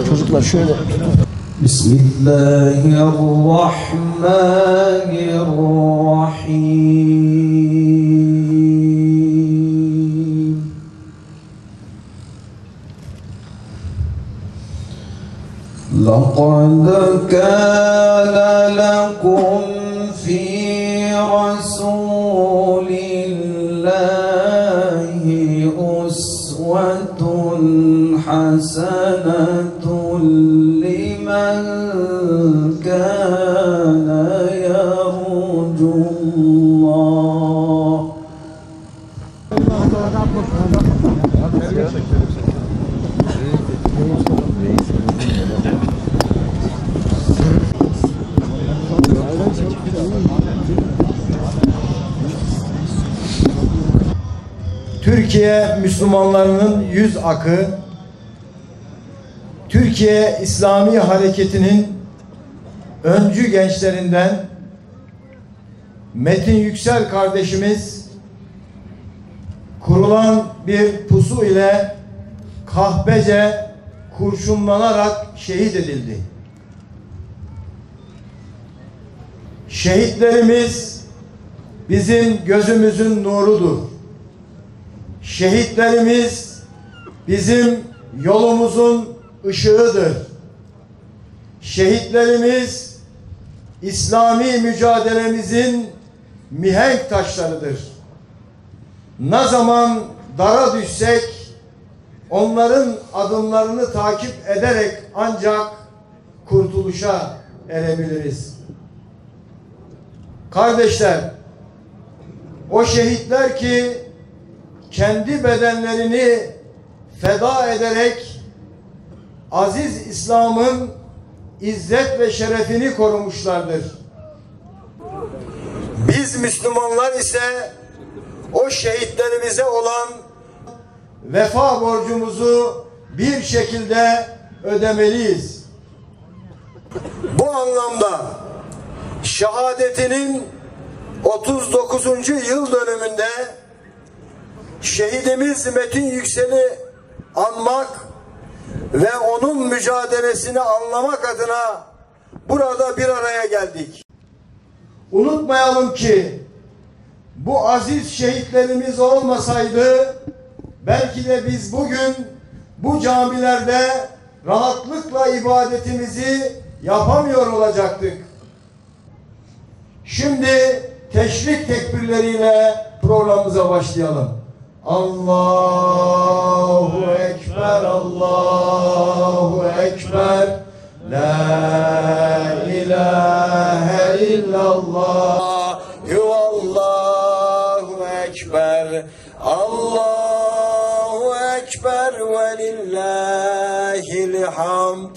Çocuklar şöyle. Bismillahirrahmanirrahim. لقد كان لكم في رسول الله أسوة حسنة لمن كان يرجو الله. Türkiye Müslümanlarının yüz akı, Türkiye İslami Hareketi'nin öncü gençlerinden Metin Yüksel kardeşimiz kurulan bir pusu ile kahpece kurşunlanarak şehit edildi. Şehitlerimiz bizim gözümüzün nurudur. Şehitlerimiz bizim yolumuzun ışığıdır. Şehitlerimiz İslami mücadelemizin mihenk taşlarıdır. Ne zaman dara düşsek onların adımlarını takip ederek ancak kurtuluşa erebiliriz. Kardeşler, o şehitler ki kendi bedenlerini feda ederek aziz İslam'ın izzet ve şerefini korumuşlardır. Biz Müslümanlar ise o şehitlerimize olan vefa borcumuzu bir şekilde ödemeliyiz. Bu anlamda şehadetinin 39. yıl dönümünde şehidimiz Metin Yüksel'i anmak ve onun mücadelesini anlamak adına burada bir araya geldik. Unutmayalım ki bu aziz şehitlerimiz olmasaydı belki de biz bugün bu camilerde rahatlıkla ibadetimizi yapamıyor olacaktık. Şimdi teşrik tekbirleriyle programımıza başlayalım. Allahu Ekber, Allahu Ekber, La ilahe illallah, Allahu Ekber, Allahu Ekber ve lillahil hamd.